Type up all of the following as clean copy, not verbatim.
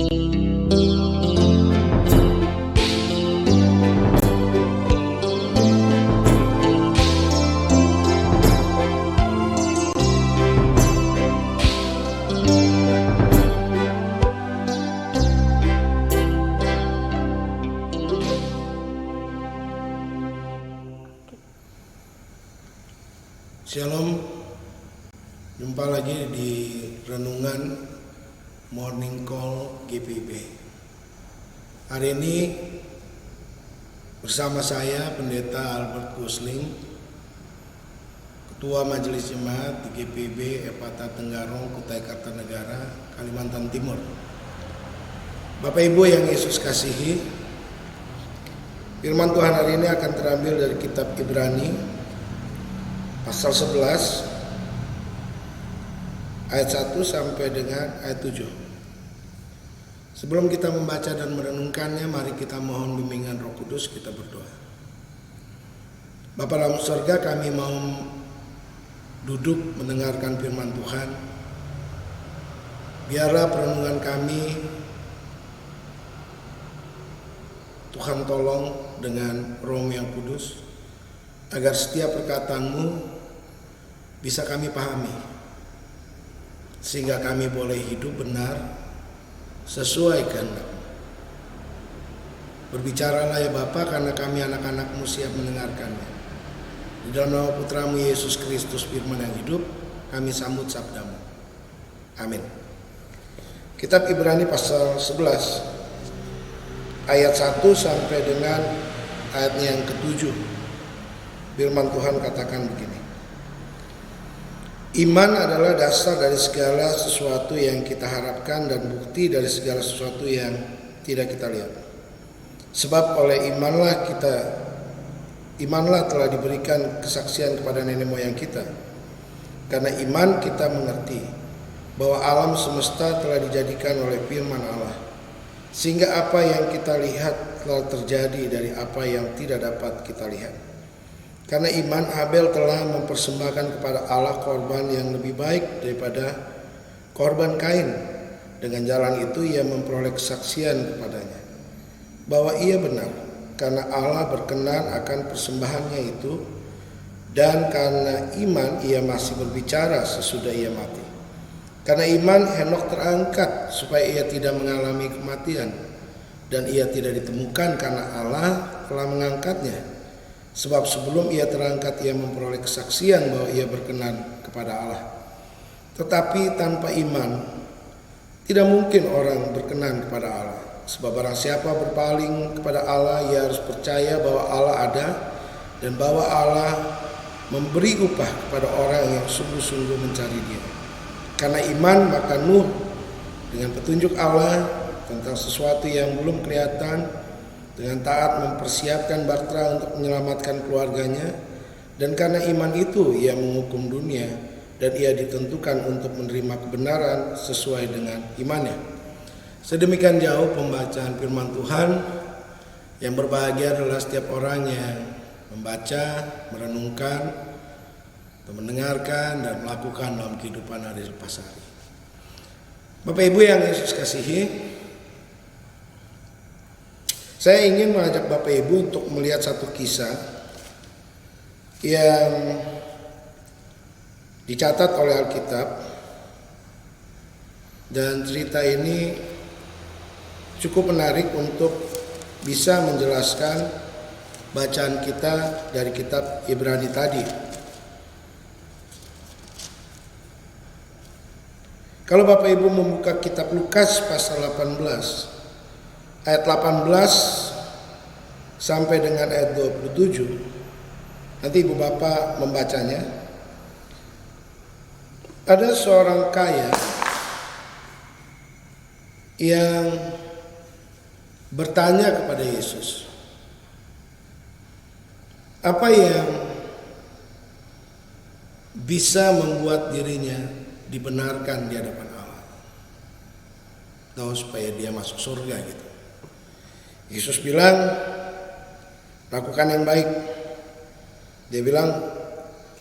Shalom, jumpa lagi di Renungan Morning Call GPIB. Hari ini bersama saya Pendeta Albert Gosling, Ketua Majelis Jemaat di GPIB Epatah Tenggarong, Kutai Kartanegara, Kalimantan Timur. Bapak Ibu yang Yesus kasihi, firman Tuhan hari ini akan terambil dari kitab Ibrani pasal 11 ayat 1 sampai dengan ayat 7. Sebelum kita membaca dan merenungkannya, mari kita mohon bimbingan Roh Kudus, kita berdoa. Bapa dalam surga, kami mau duduk mendengarkan firman Tuhan. Biarlah perenungan kami Tuhan tolong dengan Roh yang kudus, agar setiap perkataan-Mu bisa kami pahami, sehingga kami boleh hidup benar sesuai kehendak-Mu. Berbicaralah ya Bapa, karena kami anak-anak-Mu siap mendengarkannya. Di dalam nama Putra-Mu Yesus Kristus, firman yang hidup, kami sambut sabda-Mu. Amin. Kitab Ibrani pasal 11 ayat 1 sampai dengan ayatnya yang ke-7. Firman Tuhan katakan begini. Iman adalah dasar dari segala sesuatu yang kita harapkan dan bukti dari segala sesuatu yang tidak kita lihat. Sebab oleh imanlah telah diberikan kesaksian kepada nenek moyang kita. Karena iman kita mengerti bahwa alam semesta telah dijadikan oleh firman Allah, sehingga apa yang kita lihat telah terjadi dari apa yang tidak dapat kita lihat. Karena iman, Abel telah mempersembahkan kepada Allah korban yang lebih baik daripada korban Kain. Dengan jalan itu ia memperoleh kesaksian kepadanya bahwa ia benar, karena Allah berkenan akan persembahannya itu, dan karena iman ia masih berbicara sesudah ia mati. Karena iman Henokh terangkat supaya ia tidak mengalami kematian, dan ia tidak ditemukan karena Allah telah mengangkatnya. Sebab sebelum ia terangkat, ia memperoleh kesaksian bahwa ia berkenan kepada Allah. Tetapi tanpa iman tidak mungkin orang berkenan kepada Allah. Sebab barang siapa berpaling kepada Allah, ia harus percaya bahwa Allah ada, dan bahwa Allah memberi upah kepada orang yang sungguh-sungguh mencari Dia. Karena iman, maka Nuh dengan petunjuk Allah tentang sesuatu yang belum kelihatan, dengan taat mempersiapkan bahtera untuk menyelamatkan keluarganya. Dan karena iman itu ia menghukum dunia, dan ia ditentukan untuk menerima kebenaran sesuai dengan imannya. Sedemikian jauh pembacaan firman Tuhan. Yang berbahagia adalah setiap orang yang membaca, merenungkan, atau mendengarkan dan melakukan dalam kehidupan hari lepas hari. Bapak Ibu yang Yesus kasihi, saya ingin mengajak Bapak Ibu untuk melihat satu kisah yang dicatat oleh Alkitab, dan cerita ini cukup menarik untuk bisa menjelaskan bacaan kita dari kitab Ibrani tadi. Kalau Bapak Ibu membuka kitab Lukas pasal 18 ayat 18 sampai dengan ayat 27, nanti Ibu Bapak membacanya. Ada seorang kaya yang bertanya kepada Yesus, apa yang bisa membuat dirinya dibenarkan di hadapan Allah, atau supaya dia masuk surga gitu. Yesus bilang, lakukan yang baik. Dia bilang,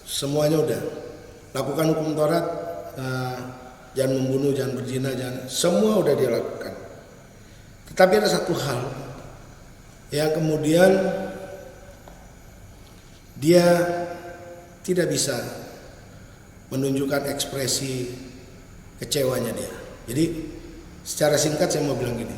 semuanya udah. Lakukan hukum Taurat, jangan membunuh, jangan berzina, semua udah dia lakukan. Tetapi ada satu hal yang kemudian dia tidak bisa menunjukkan ekspresi kecewanya dia. Jadi secara singkat saya mau bilang gini,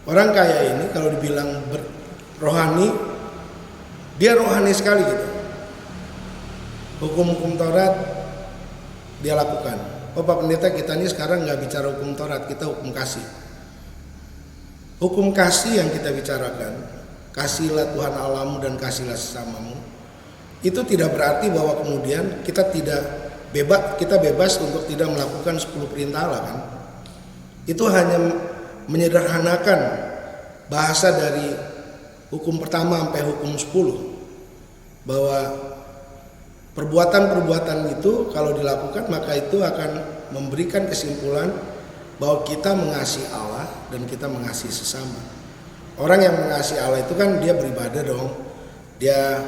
orang kaya ini kalau dibilang rohani, dia rohani sekali gitu. Hukum-hukum Taurat dia lakukan. Bapak Pendeta, kita ini sekarang nggak bicara hukum Taurat, kita hukum kasih. Hukum kasih yang kita bicarakan, kasihlah Tuhan Allahmu dan kasihlah sesamamu. Itu tidak berarti bahwa kemudian kita bebas untuk tidak melakukan 10 perintah Allah kan. Itu hanya menyederhanakan bahasa dari hukum pertama sampai hukum 10, bahwa perbuatan-perbuatan itu kalau dilakukan maka itu akan memberikan kesimpulan bahwa kita mengasihi Allah dan kita mengasihi sesama. Orang yang mengasihi Allah itu kan dia beribadah dong. Dia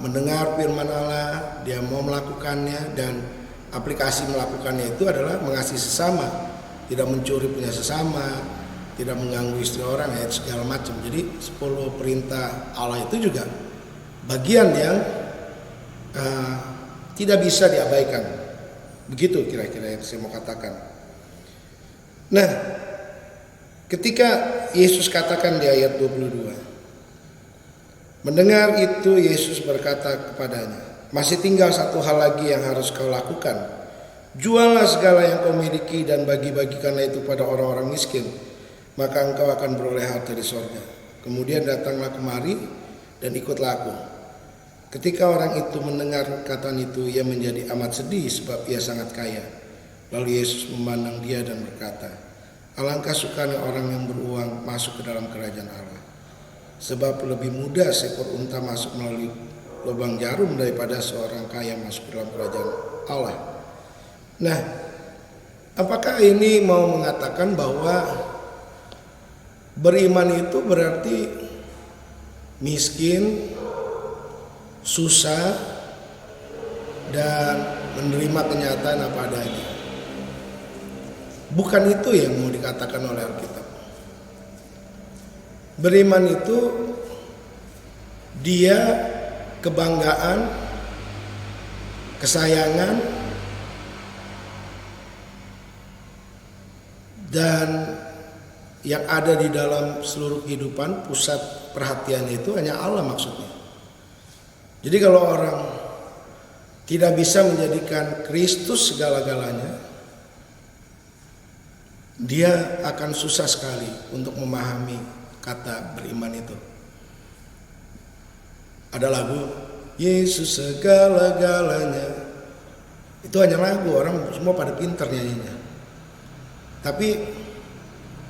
mendengar firman Allah, dia mau melakukannya, dan aplikasi melakukannya itu adalah mengasihi sesama, tidak mencuri punya sesama, tidak mengganggu istri orang, segala macam. Jadi 10 perintah Allah itu juga bagian yang tidak bisa diabaikan. Begitu kira-kira yang saya mau katakan. Nah, ketika Yesus katakan di ayat 22, mendengar itu Yesus berkata kepadanya, masih tinggal satu hal lagi yang harus kau lakukan. Juallah segala yang kau miliki dan bagi-bagikanlah itu pada orang-orang miskin, maka engkau akan beroleh harta di sorga. Kemudian datanglah kemari dan ikutlah aku. Ketika orang itu mendengar perkataan itu, ia menjadi amat sedih sebab ia sangat kaya. Lalu Yesus memandang dia dan berkata, alangkah sukanya orang yang beruang masuk ke dalam kerajaan Allah. Sebab lebih mudah seekor unta masuk melalui lubang jarum daripada seorang kaya masuk ke dalam kerajaan Allah. Nah, apakah ini mau mengatakan bahwa beriman itu berarti miskin, susah, dan menerima kenyataan apa adanya? Bukan itu yang mau dikatakan oleh Alkitab. Beriman itu dia kebanggaan, kesayangan, dan yang ada di dalam seluruh kehidupan, pusat perhatiannya itu hanya Allah maksudnya. Jadi kalau orang tidak bisa menjadikan Kristus segala-galanya, dia akan susah sekali untuk memahami kata beriman itu. Ada lagu Yesus segala-galanya, itu hanya lagu, orang semua pada pinter nyanyinya. Tapi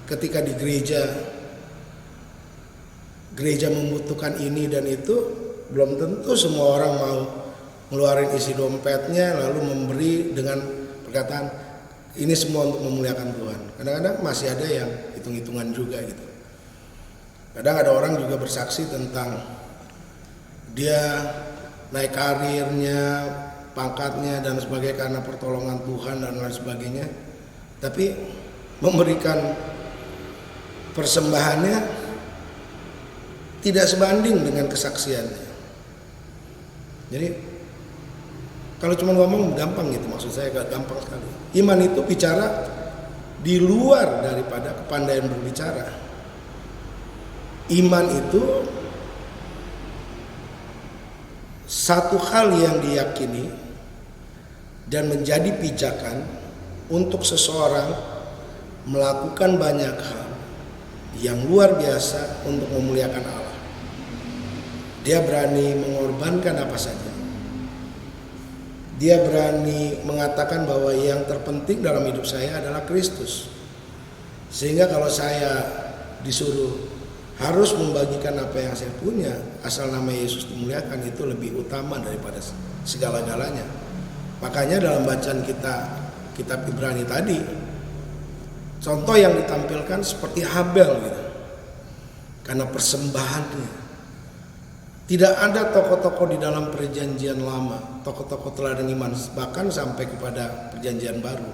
ketika di gereja membutuhkan ini dan itu, belum tentu semua orang mau ngeluarin isi dompetnya lalu memberi dengan perkataan ini semua untuk memuliakan Tuhan. Kadang-kadang masih ada yang hitung-hitungan juga gitu. Kadang ada orang juga bersaksi tentang dia naik karirnya, pangkatnya dan sebagainya karena pertolongan Tuhan dan lain sebagainya. Tapi memberikan persembahannya tidak sebanding dengan kesaksiannya. Jadi kalau cuma ngomong gampang gitu, maksud saya gampang sekali. Iman itu bicara di luar daripada kepandaian berbicara. Iman itu satu hal yang diyakini dan menjadi pijakan untuk seseorang melakukan banyak hal yang luar biasa untuk memuliakan Allah. Dia berani mengorbankan apa saja. Dia berani mengatakan bahwa yang terpenting dalam hidup saya adalah Kristus. Sehingga kalau saya disuruh harus membagikan apa yang saya punya, asal nama Yesus dimuliakan, itu lebih utama daripada segala-galanya. Makanya dalam bacaan kita kitab Ibrani tadi, contoh yang ditampilkan seperti Habel gitu. Karena persembahannya. Tidak ada tokoh-tokoh di dalam perjanjian lama, tokoh-tokoh teladan iman, bahkan sampai kepada perjanjian baru,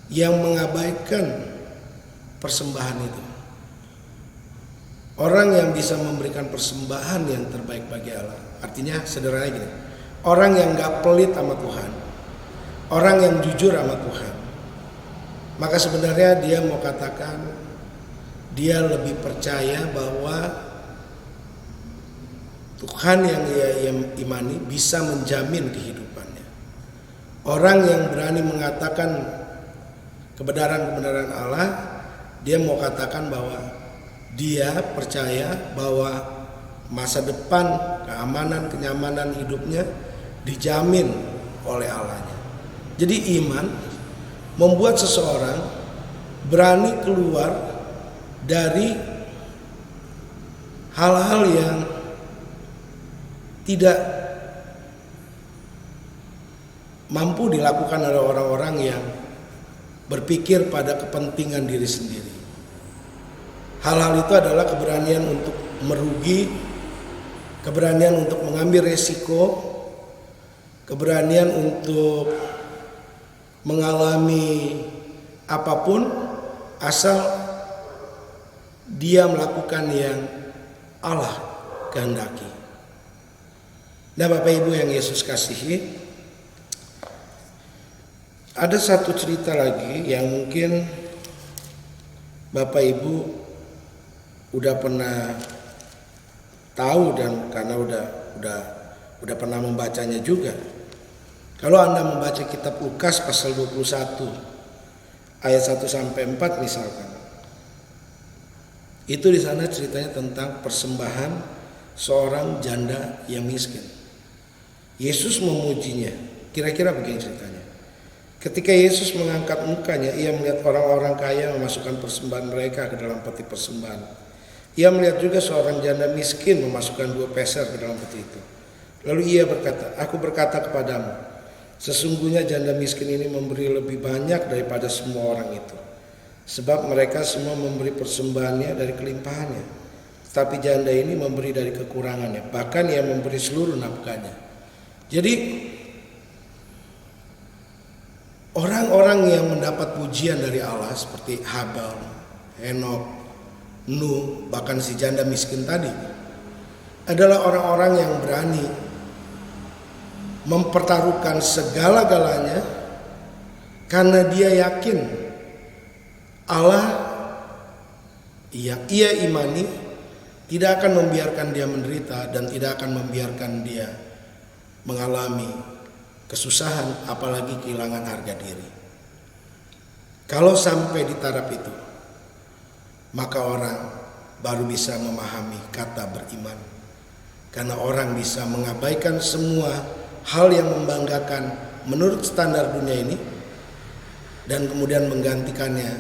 yang mengabaikan persembahan itu. Orang yang bisa memberikan persembahan yang terbaik bagi Allah. Artinya sederhana gini, orang yang gak pelit sama Tuhan, orang yang jujur sama Tuhan, maka sebenarnya dia mau katakan dia lebih percaya bahwa Tuhan yang ia imani bisa menjamin kehidupannya. Orang yang berani mengatakan kebenaran-kebenaran Allah, dia mau katakan bahwa dia percaya bahwa masa depan, keamanan, kenyamanan hidupnya dijamin oleh Allahnya. Jadi iman membuat seseorang berani keluar dari hal-hal yang tidak mampu dilakukan oleh orang-orang yang berpikir pada kepentingan diri sendiri. Hal-hal itu adalah keberanian untuk merugi, keberanian untuk mengambil resiko, keberanian untuk mengalami apapun asal dia melakukan yang Allah kehendaki. Nah, Bapak Ibu yang Yesus kasihi, ada satu cerita lagi yang mungkin Bapak Ibu udah pernah tahu dan karena udah pernah membacanya juga. Kalau Anda membaca kitab Lukas pasal 21 ayat 1 sampai 4 misalkan. Itu di sana ceritanya tentang persembahan seorang janda yang miskin. Yesus memujinya. Kira-kira begini ceritanya. Ketika Yesus mengangkat mukanya, ia melihat orang-orang kaya memasukkan persembahan mereka ke dalam peti persembahan. Ia melihat juga seorang janda miskin memasukkan 2 peser ke dalam peti itu. Lalu ia berkata, "Aku berkata kepadamu, sesungguhnya janda miskin ini memberi lebih banyak daripada semua orang itu. Sebab mereka semua memberi persembahannya dari kelimpahannya. Tapi janda ini memberi dari kekurangannya, bahkan ia memberi seluruh nafkahnya." Jadi orang-orang yang mendapat pujian dari Allah seperti Habel, Henokh, Nuh, bahkan si janda miskin tadi adalah orang-orang yang berani mempertaruhkan segala-galanya karena dia yakin Allah yang ia imani tidak akan membiarkan dia menderita dan tidak akan membiarkan dia mengalami kesusahan, apalagi kehilangan harga diri. Kalau sampai di taraf itu, maka orang baru bisa memahami kata beriman. Karena orang bisa mengabaikan semua hal yang membanggakan menurut standar dunia ini dan kemudian menggantikannya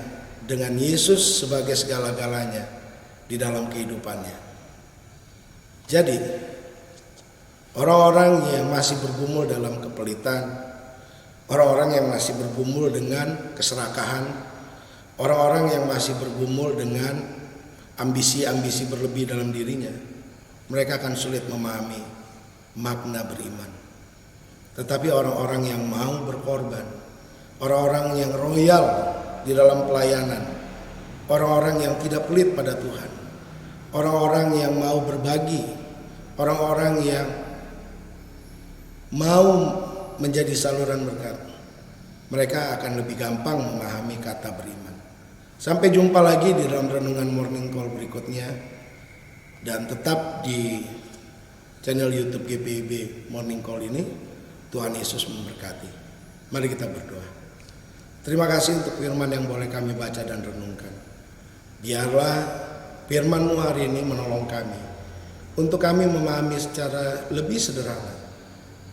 dengan Yesus sebagai segala-galanya di dalam kehidupannya. Jadi orang-orang yang masih bergumul dalam kepelitan, orang-orang yang masih bergumul dengan keserakahan, orang-orang yang masih bergumul dengan ambisi-ambisi berlebih dalam dirinya, mereka akan sulit memahami makna beriman. Tetapi orang-orang yang mau berkorban, orang-orang yang royal di dalam pelayanan, orang-orang yang tidak pelit pada Tuhan, orang-orang yang mau berbagi, orang-orang yang mau menjadi saluran berkat, mereka akan lebih gampang memahami kata beriman. Sampai jumpa lagi di dalam renungan Morning Call berikutnya, dan tetap di channel YouTube GPIB Morning Call ini. Tuhan Yesus memberkati. Mari kita berdoa. Terima kasih untuk firman yang boleh kami baca dan renungkan. Biarlah firman-Mu hari ini menolong kami untuk kami memahami secara lebih sederhana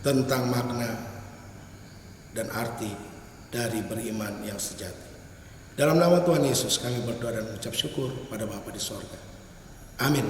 tentang makna dan arti dari beriman yang sejati. Dalam nama Tuhan Yesus kami berdoa dan mengucap syukur pada Bapa di sorga. Amin.